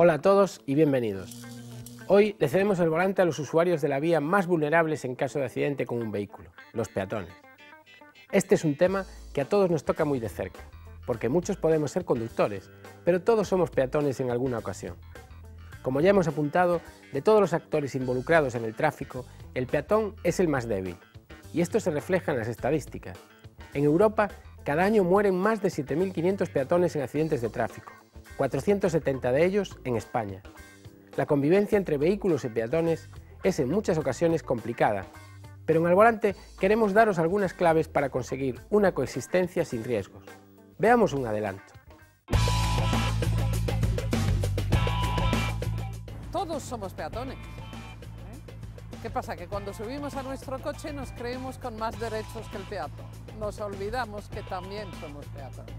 Hola a todos y bienvenidos. Hoy le cedemos el volante a los usuarios de la vía más vulnerables en caso de accidente con un vehículo, los peatones. Este es un tema que a todos nos toca muy de cerca, porque muchos podemos ser conductores, pero todos somos peatones en alguna ocasión. Como ya hemos apuntado, de todos los actores involucrados en el tráfico, el peatón es el más débil, y esto se refleja en las estadísticas. En Europa, cada año mueren más de 7.500 peatones en accidentes de tráfico, 470 de ellos en España. La convivencia entre vehículos y peatones es en muchas ocasiones complicada, pero en Al Volante queremos daros algunas claves para conseguir una coexistencia sin riesgos. Veamos un adelanto. Todos somos peatones. ¿Qué pasa? Que cuando subimos a nuestro coche nos creemos con más derechos que el peatón. Nos olvidamos que también somos peatones.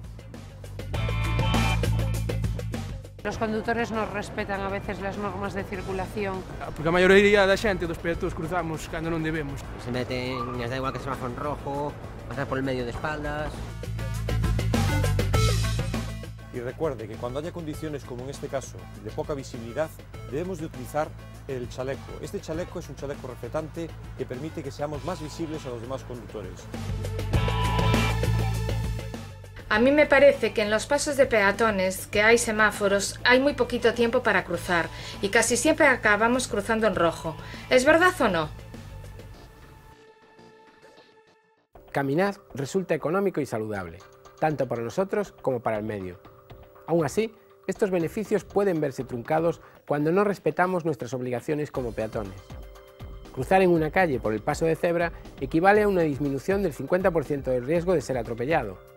Los conductores no respetan a veces las normas de circulación. Porque a maioría da xente dos peatóns cruzamos cando non debemos. Se meten, les da igual que se semáforo en rojo, pasar por el medio de espaldas. Y recuerde que cuando haya condiciones como en este caso, de poca visibilidad, debemos de utilizar el chaleco. Este chaleco es un chaleco reflectante que permite que seamos más visibles a los demás conductores. A mí me parece que en los pasos de peatones, que hay semáforos, hay muy poquito tiempo para cruzar y casi siempre acabamos cruzando en rojo. ¿Es verdad o no? Caminar resulta económico y saludable, tanto para nosotros como para el medio. Aún así, estos beneficios pueden verse truncados cuando no respetamos nuestras obligaciones como peatones. Cruzar en una calle por el paso de cebra equivale a una disminución del 50% del riesgo de ser atropellado.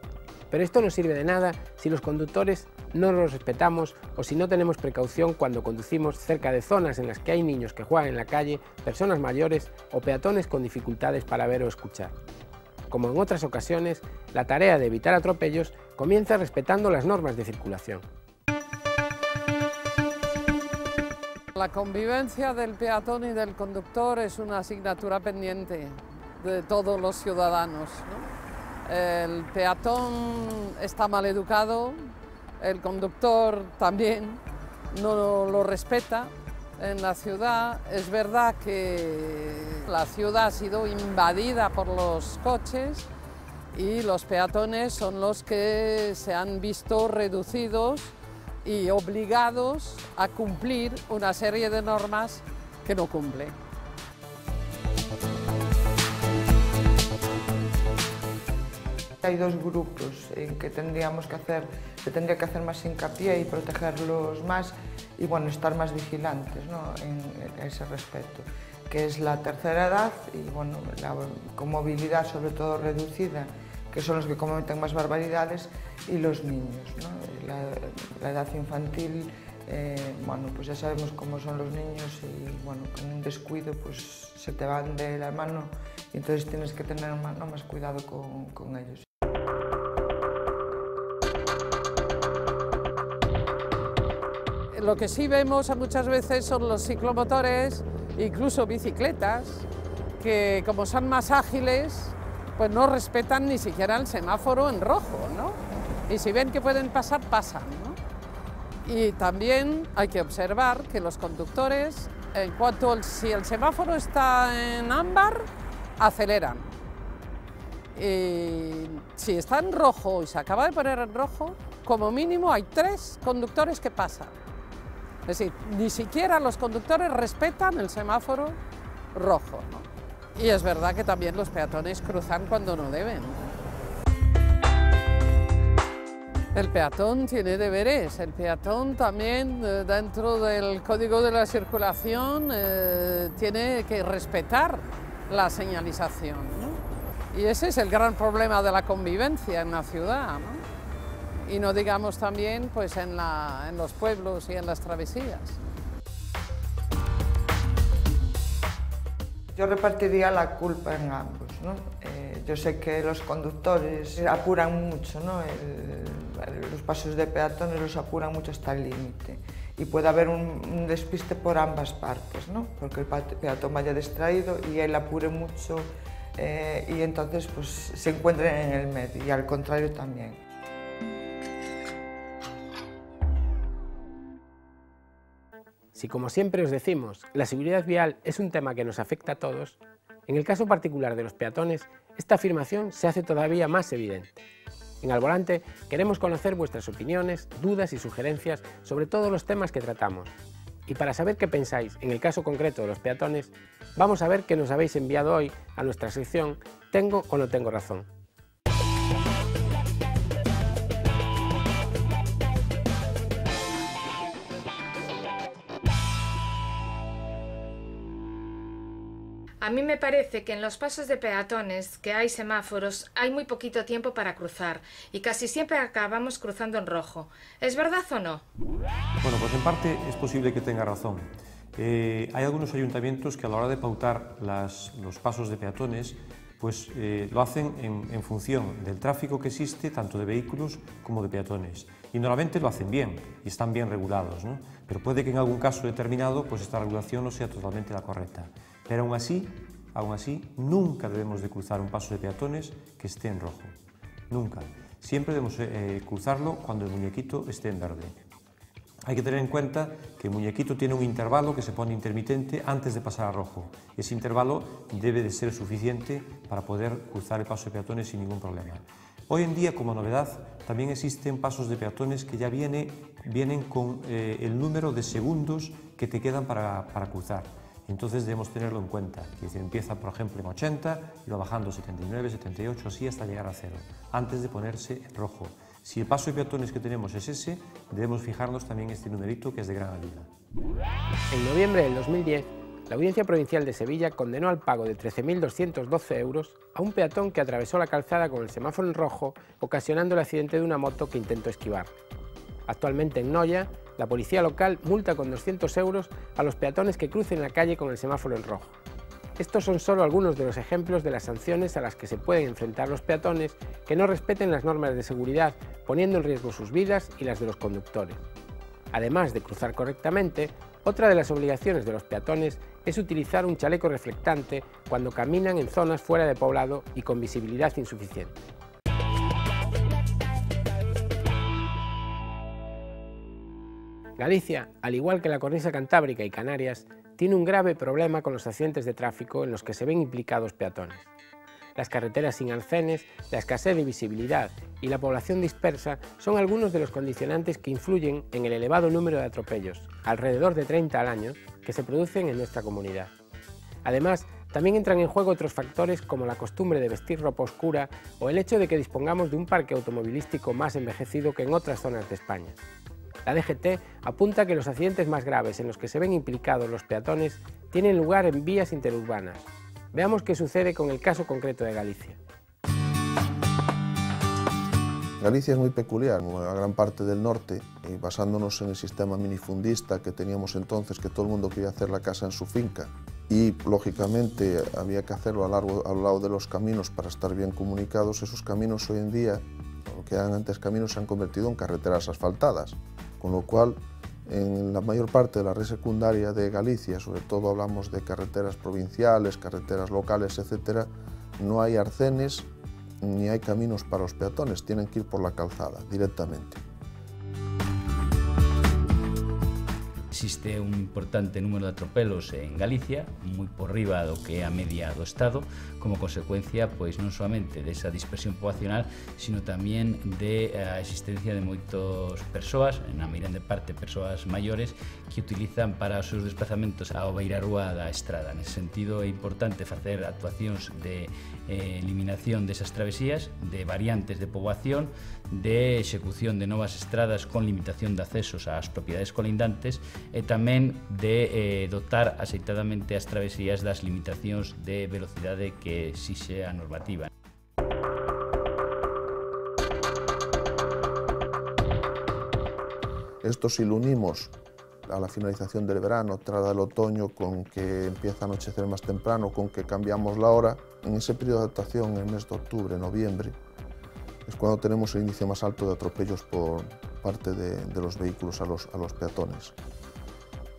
Pero esto no sirve de nada si los conductores no los respetamos o si no tenemos precaución cuando conducimos cerca de zonas en las que hay niños que juegan en la calle, personas mayores o peatones con dificultades para ver o escuchar. Como en otras ocasiones, la tarea de evitar atropellos comienza respetando las normas de circulación. La convivencia del peatón y del conductor es una asignatura pendiente de todos los ciudadanos, ¿no? El peatón está mal educado, el conductor también no lo respeta. En la ciudad es verdad que la ciudad ha sido invadida por los coches y los peatones son los que se han visto reducidos y obligados a cumplir una serie de normas que no cumplen. Hay dos grupos en que se tendría que hacer más hincapié y protegerlos más y bueno, estar más vigilantes, ¿no?, en ese respecto, que es la tercera edad y bueno, con movilidad sobre todo reducida, que son los que cometen más barbaridades, y los niños, ¿no? La edad infantil, bueno, pues ya sabemos cómo son los niños y bueno, con un descuido pues se te van de la mano y entonces tienes que tener más cuidado con ellos. Lo que sí vemos muchas veces son los ciclomotores, incluso bicicletas, que como son más ágiles, pues no respetan ni siquiera el semáforo en rojo, ¿no? Y si ven que pueden pasar, pasan, ¿no? Y también hay que observar que los conductores, si el semáforo está en ámbar, aceleran. Y si está en rojo y se acaba de poner en rojo, como mínimo hay 3 conductores que pasan. Es decir, ni siquiera los conductores respetan el semáforo rojo, ¿no? Y es verdad que también los peatones cruzan cuando no deben. El peatón tiene deberes. El peatón también, dentro del Código de la Circulación, tiene que respetar la señalización, ¿no? Y ese es el gran problema de la convivencia en la ciudad, ¿no? Y no digamos también pues, en los pueblos y en las travesías. Yo repartiría la culpa en ambos, ¿no? Yo sé que los conductores apuran mucho, ¿no? Los pasos de peatones los apuran mucho hasta el límite y puede haber un despiste por ambas partes, ¿no? Porque el peatón vaya distraído y él apure mucho y entonces pues, se encuentren en el medio y al contrario también. 。Si, como siempre os decimos, la seguridad vial es un tema que nos afecta a todos, en el caso particular de los peatones, esta afirmación se hace todavía más evidente. En Al Volante queremos conocer vuestras opiniones, dudas y sugerencias sobre todos los temas que tratamos. Y para saber qué pensáis en el caso concreto de los peatones, vamos a ver qué nos habéis enviado hoy a nuestra sección ¿Tengo o no tengo razón? A mí me parece que en los pasos de peatones, que hay semáforos, hay muy poquito tiempo para cruzar y casi siempre acabamos cruzando en rojo. ¿Es verdad o no? Bueno, pues en parte es posible que tenga razón. Hay algunos ayuntamientos que a la hora de pautar los pasos de peatones pues lo hacen en función del tráfico que existe, tanto de vehículos como de peatones. Y normalmente lo hacen bien y están bien regulados, ¿no? Pero puede que en algún caso determinado pues esta regulación no sea totalmente la correcta. Pero aún así, nunca debemos de cruzar un paso de peatones que esté en rojo. Nunca. Siempre debemos cruzarlo cuando el muñequito esté en verde. Hay que tener en cuenta que el muñequito tiene un intervalo que se pone intermitente antes de pasar a rojo. Ese intervalo debe de ser suficiente para poder cruzar el paso de peatones sin ningún problema. Hoy en día, como novedad, también existen pasos de peatones que ya vienen con el número de segundos que te quedan para cruzar. Entonces debemos tenerlo en cuenta. Que empieza, por ejemplo, en 80 y va bajando 79, 78, así hasta llegar a 0, antes de ponerse en rojo. Si el paso de peatones que tenemos es ese, debemos fijarnos también en este numerito que es de gran ayuda. En noviembre del 2010, la Audiencia Provincial de Sevilla condenó al pago de 13.212 euros a un peatón que atravesó la calzada con el semáforo en rojo, ocasionando el accidente de una moto que intentó esquivar. Actualmente en Noia, la policía local multa con 200 euros a los peatones que crucen la calle con el semáforo en rojo. Estos son solo algunos de los ejemplos de las sanciones a las que se pueden enfrentar los peatones que no respeten las normas de seguridad, poniendo en riesgo sus vidas y las de los conductores. Además de cruzar correctamente, otra de las obligaciones de los peatones es utilizar un chaleco reflectante cuando caminan en zonas fuera de poblado y con visibilidad insuficiente. Galicia, al igual que la cornisa cantábrica y Canarias, tiene un grave problema con los accidentes de tráfico en los que se ven implicados peatones. Las carreteras sin arcenes, la escasez de visibilidad y la población dispersa son algunos de los condicionantes que influyen en el elevado número de atropellos, alrededor de 30 al año, que se producen en nuestra comunidad. Además, también entran en juego otros factores como la costumbre de vestir ropa oscura o el hecho de que dispongamos de un parque automovilístico más envejecido que en otras zonas de España. La DGT apunta que los accidentes más graves en los que se ven implicados los peatones tienen lugar en vías interurbanas. Veamos qué sucede con el caso concreto de Galicia. Galicia es muy peculiar, una gran parte del norte, y basándonos en el sistema minifundista que teníamos entonces, que todo el mundo quería hacer la casa en su finca, y lógicamente había que hacerlo a lo largo de los caminos para estar bien comunicados. Esos caminos hoy en día, lo que eran antes caminos, se han convertido en carreteras asfaltadas. Con lo cual, en la mayor parte de la red secundaria de Galicia, sobre todo hablamos de carreteras provinciales, carreteras locales, etc., no hay arcenes ni hay caminos para los peatones, tienen que ir por la calzada directamente. Existe un importante número de atropelos en Galicia, moi por riba do que é a media do Estado, como consecuencia pois non solamente desa dispersión poblacional, sino tamén de a existencia de moitas persoas, na grande parte persoas maiores, que utilizan para os seus desplazamentos ao beirarrúa da estrada. Nese sentido é importante facer actuacións de eliminación desas travesías, de variantes de poboación, de execución de novas estradas con limitación de accesos ás propiedades colindantes e tamén de dotar axeitadamente as travesías das limitacións de velocidade que exixe a normativa. Esto si lo unimos a la finalización del verano, tras el otoño, con que empieza a anochecer más temprano, con que cambiamos la hora, en ese periodo de adaptación, en el mes de octubre, noviembre, es cuando tenemos el índice más alto de atropellos por parte de los vehículos a los peatones.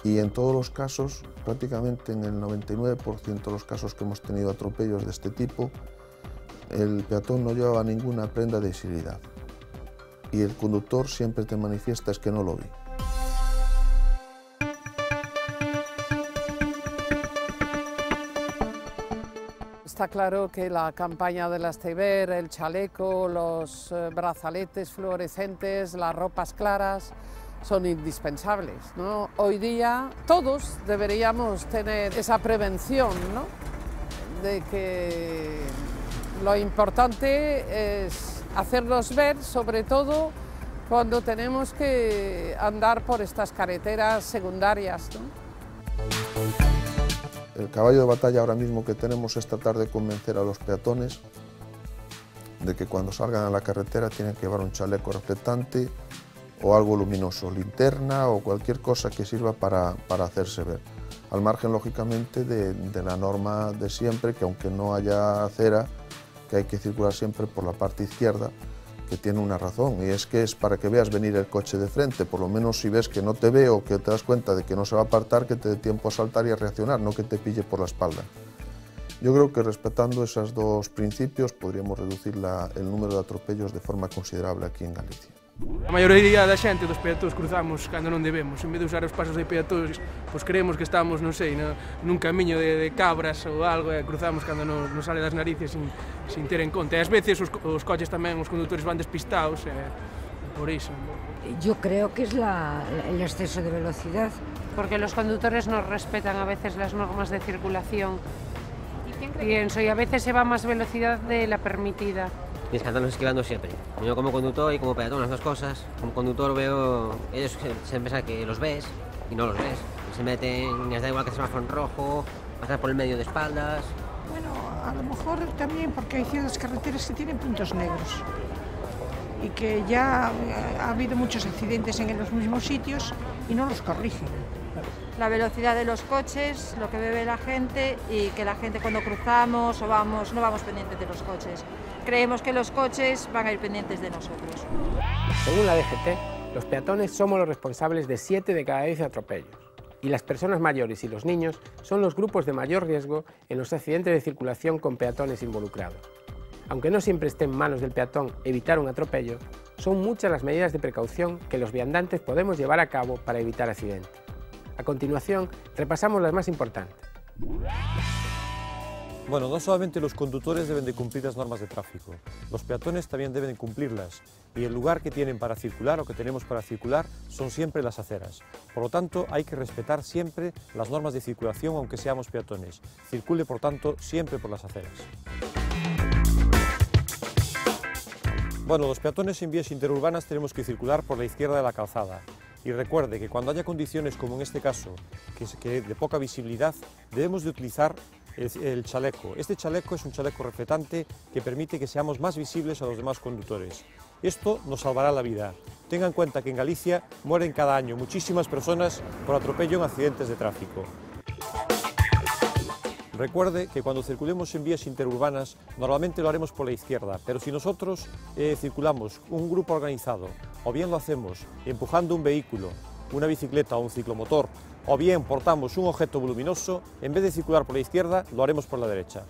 Y en todos los casos, prácticamente en el 99% de los casos que hemos tenido atropellos de este tipo, el peatón no llevaba ninguna prenda de visibilidad. Y el conductor siempre te manifiesta es que no lo vi. está claro que la campaña de las Teiber, el chaleco, los brazaletes fluorescentes, las ropas claras, son indispensables, ¿no? Hoy día todos deberíamos tener esa prevención, ¿no? De que lo importante es hacerlos ver, sobre todo cuando tenemos que andar por estas carreteras secundarias, ¿no? El caballo de batalla ahora mismo que tenemos es tratar de convencer a los peatones de que cuando salgan a la carretera tienen que llevar un chaleco reflectante o algo luminoso, linterna o cualquier cosa que sirva para hacerse ver. Al margen, lógicamente, de la norma de siempre, que aunque no haya acera, que hay que circular siempre por la parte izquierda, que tiene una razón, y es que es para que veas venir el coche de frente, por lo menos si ves que no te ve o que te das cuenta de que no se va a apartar, que te dé tiempo a saltar y a reaccionar, no que te pille por la espalda. Yo creo que respetando esos dos principios podríamos reducir el número de atropellos de forma considerable aquí en Galicia. A maioría da xente dos peatóns cruzamos cando non debemos. En vez de usar os pasos de peatóns, pois creemos que estamos, non sei, nun camiño de cabras ou algo, e cruzamos cando nos sale das narices sin ter en conta. E ás veces os coches tamén, os condutores van despistados, por iso. Yo creo que es el exceso de velocidad. Porque los conductores no respetan a veces las normas de circulación. Pienso, y a veces se va a más velocidad de la permitida. Tienes que andarnos esquivando siempre. Yo como conductor y como peatón, las dos cosas. Como conductor veo, ellos se piensan que los ves y no los ves. Se meten, les da igual que el semáforo en rojo, pasar por el medio de espaldas. Bueno, a lo mejor también porque hay ciertas carreteras que tienen puntos negros y que ya ha habido muchos accidentes en los mismos sitios y no los corrigen. La velocidad de los coches, lo que bebe la gente y que la gente cuando cruzamos o vamos, no vamos pendientes de los coches. Creemos que los coches van a ir pendientes de nosotros. Según la DGT, los peatones somos los responsables de 7 de cada 10 atropellos y las personas mayores y los niños son los grupos de mayor riesgo en los accidentes de circulación con peatones involucrados. Aunque no siempre esté en manos del peatón evitar un atropello, son muchas las medidas de precaución que los viandantes podemos llevar a cabo para evitar accidentes. A continuación, repasamos las más importantes. Bueno, no solamente los conductores deben de cumplir las normas de tráfico, los peatones también deben de cumplirlas y el lugar que tienen para circular o que tenemos para circular son siempre las aceras. Por lo tanto, hay que respetar siempre las normas de circulación aunque seamos peatones. Circule, por tanto, siempre por las aceras. Bueno, los peatones en vías interurbanas tenemos que circular por la izquierda de la calzada. Y recuerde que cuando haya condiciones como en este caso, que de poca visibilidad, debemos de utilizar el chaleco. Este chaleco es un chaleco reflectante que permite que seamos más visibles a los demás conductores. Esto nos salvará la vida. Tenga en cuenta que en Galicia mueren cada año muchísimas personas por atropello en accidentes de tráfico. Recuerde que cuando circulemos en vías interurbanas normalmente lo haremos por la izquierda, pero si nosotros circulamos un grupo organizado o bien lo hacemos empujando un vehículo, una bicicleta o un ciclomotor, o bien portamos un objeto voluminoso, en vez de circular por la izquierda lo haremos por la derecha.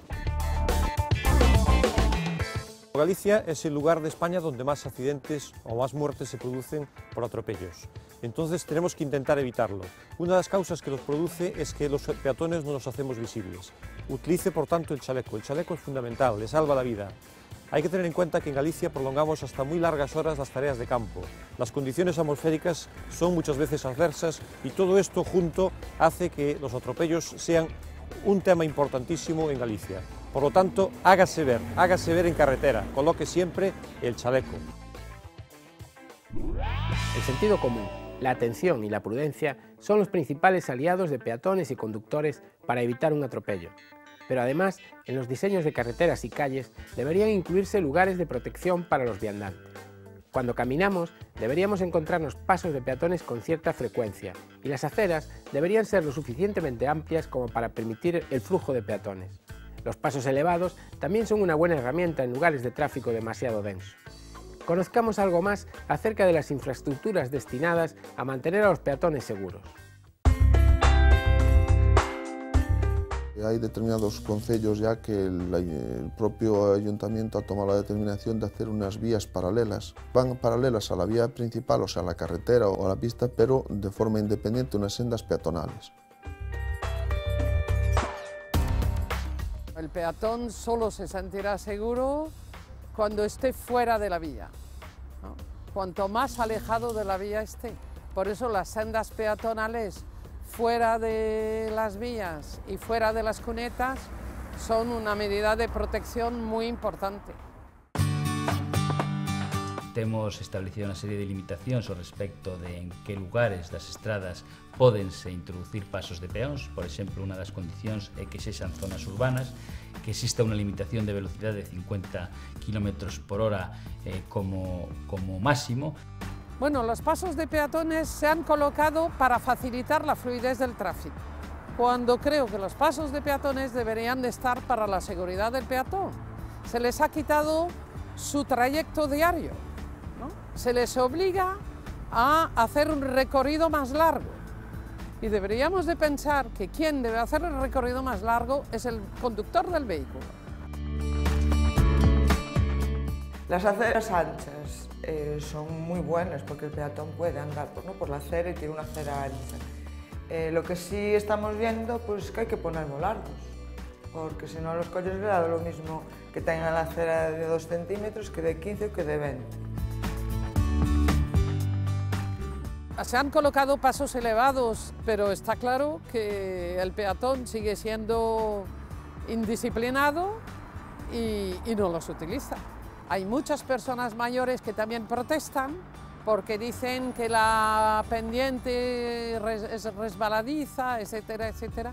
Galicia es el lugar de España donde más accidentes o más muertes se producen por atropellos. Entonces tenemos que intentar evitarlo. Una de las causas que los produce es que los peatones no nos hacemos visibles. Utilice por tanto el chaleco es fundamental, le salva la vida. Hay que tener en cuenta que en Galicia prolongamos hasta muy largas horas las tareas de campo. Las condiciones atmosféricas son muchas veces adversas y todo esto junto hace que los atropellos sean un tema importantísimo en Galicia. Por lo tanto, hágase ver en carretera, coloque siempre el chaleco. El sentido común, la atención y la prudencia son los principales aliados de peatones y conductores para evitar un atropello. Pero además, en los diseños de carreteras y calles deberían incluirse lugares de protección para los viandantes. Cuando caminamos, deberíamos encontrarnos pasos de peatones con cierta frecuencia y las aceras deberían ser lo suficientemente amplias como para permitir el flujo de peatones. Los pasos elevados también son una buena herramienta en lugares de tráfico demasiado denso. Conozcamos algo más acerca de las infraestructuras destinadas a mantener a los peatones seguros. Hay determinados concellos ya que el propio ayuntamiento ha tomado la determinación de hacer unas vías paralelas. Van paralelas a la vía principal, o sea, a la carretera o a la pista, pero de forma independiente, unas sendas peatonales. El peatón solo se sentirá seguro cuando esté fuera de la vía, ¿no? Cuanto más alejado de la vía esté. Por eso las sendas peatonales fuera de las vías y fuera de las cunetas son una medida de protección muy importante. Temos establecido unha serie de limitacións ao respecto de en que lugares das estradas pódense introducir pasos de peóns. Por exemplo, unha das condicións é que sexan zonas urbanas, que exista unha limitación de velocidade de 50 km por hora como máximo. Bueno, los pasos de peatones se han colocado para facilitar la fluidez del tráfico, cuando creo que los pasos de peatones deberían de estar para la seguridad del peatón. Se les ha quitado su trayecto diario, ¿no? Se les obliga a hacer un recorrido más largo. Y deberíamos de pensar que quien debe hacer el recorrido más largo es el conductor del vehículo. Las aceras anchas son muy buenas porque el peatón puede andar por la acera y tiene una acera ancha. Lo que sí estamos viendo pues que hay que poner largos, porque si no los coches les da lo mismo que tengan la acera de 2 centímetros que de 15 o que de 20. Se han colocado pasos elevados, pero está claro que el peatón sigue siendo indisciplinado y no los utiliza. Hay muchas personas mayores que también protestan porque dicen que la pendiente es resbaladiza, etcétera, etcétera.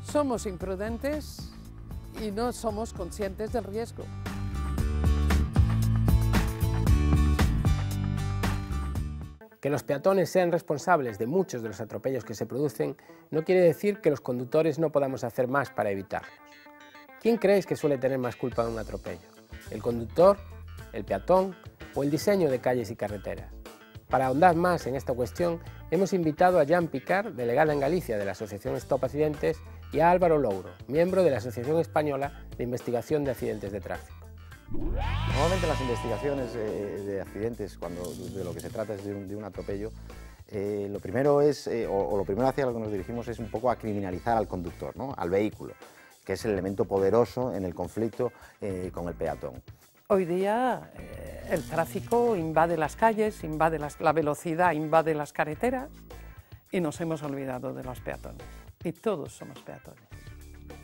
Somos imprudentes y no somos conscientes del riesgo. Que los peatones sean responsables de muchos de los atropellos que se producen no quiere decir que los conductores no podamos hacer más para evitarlos. ¿Quién creéis que suele tener más culpa de un atropello? ¿El conductor, el peatón o el diseño de calles y carreteras? Para ahondar más en esta cuestión, hemos invitado a Jan Picard, delegada en Galicia de la Asociación Stop Accidentes, y a Álvaro Louro, miembro de la Asociación Española de Investigación de Accidentes de Tráfico. Normalmente las investigaciones de accidentes, cuando de lo que se trata es de un atropello, lo primero es, lo primero hacia lo que nos dirigimos es un poco a criminalizar al conductor, ¿no? Al vehículo, que es el elemento poderoso en el conflicto con el peatón. Hoy día el tráfico invade las calles, invade la velocidad, invade las carreteras y nos hemos olvidado de los peatones. Y todos somos peatones.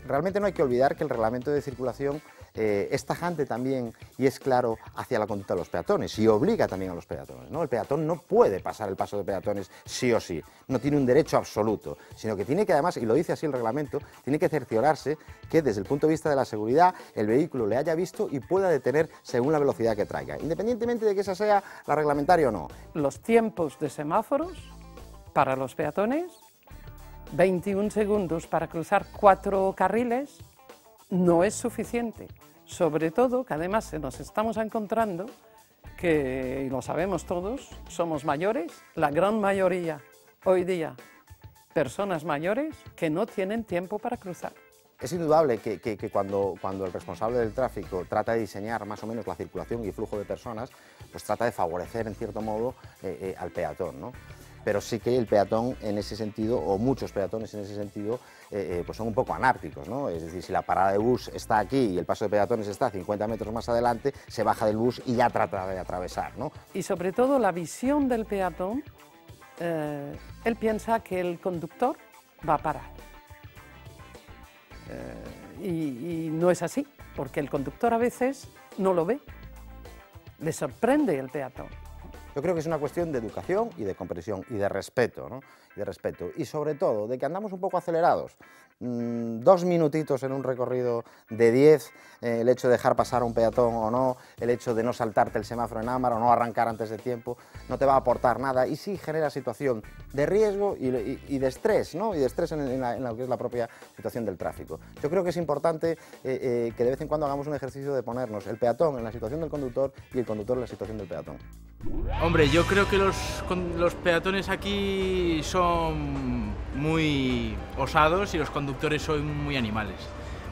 Realmente no hay que olvidar que el reglamento de circulación es tajante también y es claro hacia la conducta de los peatones y obliga también a los peatones, ¿no? El peatón no puede pasar el paso de peatones sí o sí, no tiene un derecho absoluto, sino que tiene que además, y lo dice así el reglamento, tiene que cerciorarse que desde el punto de vista de la seguridad el vehículo le haya visto y pueda detener según la velocidad que traiga, independientemente de que esa sea la reglamentaria o no. Los tiempos de semáforos para los peatones, 21 segundos para cruzar 4 carriles, no es suficiente, sobre todo que además nos estamos encontrando que, y lo sabemos todos, somos mayores, la gran mayoría hoy día, personas mayores que no tienen tiempo para cruzar. Es indudable que cuando el responsable del tráfico trata de diseñar más o menos la circulación y el flujo de personas, pues trata de favorecer en cierto modo al peatón, ¿no? Pero sí que el peatón en ese sentido, o muchos peatones en ese sentido, pues son un poco anárquicos, ¿no? Es decir, si la parada de bus está aquí y el paso de peatones está 50 metros más adelante, se baja del bus y ya trata de atravesar, ¿no? Y sobre todo la visión del peatón, él piensa que el conductor va a parar. Y no es así, porque el conductor a veces no lo ve, le sorprende el peatón. Yo creo que es una cuestión de educación y de comprensión y de respeto, ¿no? Y sobre todo de que andamos un poco acelerados. 2 minutitos en un recorrido de 10, el hecho de dejar pasar a un peatón o no, el hecho de no saltarte el semáforo en ámbar o no arrancar antes de tiempo, no te va a aportar nada y sí genera situación de riesgo y de estrés, ¿no? Y de estrés en lo que es la propia situación del tráfico. Yo creo que es importante que de vez en cuando hagamos un ejercicio de ponernos el peatón en la situación del conductor y el conductor en la situación del peatón. Hombre, yo creo que los peatones aquí son muy osados y los conductores son muy animales,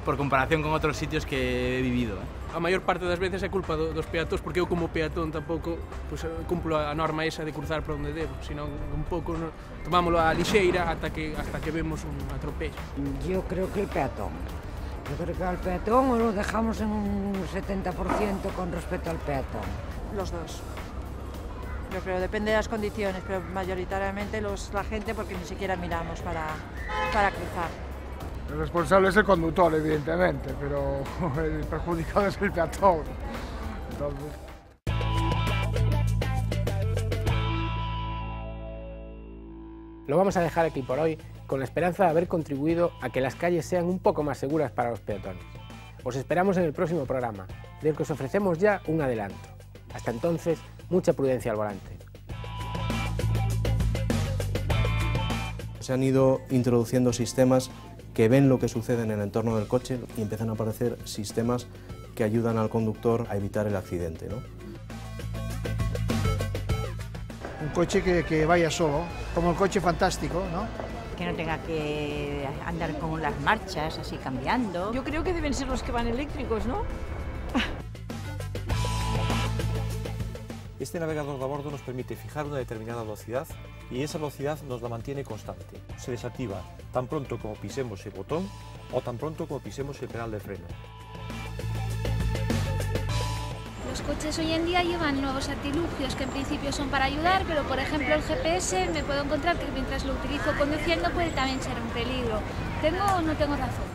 por comparación con otros sitios que he vivido. A maior parte das veces é culpa dos peatóns, porque eu como peatón tampouco pues, cumplo a norma esa de cruzar por onde debo, senón un pouco tomámoslo a lixeira ata que vemos un atropello. Yo creo que el peatón, al peatón o lo dejamos en un 70% con respecto al peatón? Los dos. Yo creo, depende de las condiciones, pero mayoritariamente la gente, porque ni siquiera miramos para cruzar. El responsable es el conductor, evidentemente, pero el perjudicado es el peatón. Entonces... Lo vamos a dejar aquí por hoy, con la esperanza de haber contribuido a que las calles sean un poco más seguras para los peatones. Os esperamos en el próximo programa, del que os ofrecemos ya un adelanto. Hasta entonces, mucha prudencia al volante. Se han ido introduciendo sistemas que ven lo que sucede en el entorno del coche y empiezan a aparecer sistemas que ayudan al conductor a evitar el accidente, ¿no? Un coche que vaya solo, como el coche fantástico, ¿no? Que no tenga que andar con las marchas así cambiando. Yo creo que deben ser los que van eléctricos, ¿no? Este navegador de a bordo nos permite fijar una determinada velocidad y esa velocidad nos la mantiene constante. Se desactiva tan pronto como pisemos el botón o tan pronto como pisemos el pedal de freno. Los coches hoy en día llevan nuevos artilugios que en principio son para ayudar, pero por ejemplo el GPS me puedo encontrar que mientras lo utilizo conduciendo puede también ser un peligro. ¿Tengo o no tengo razón?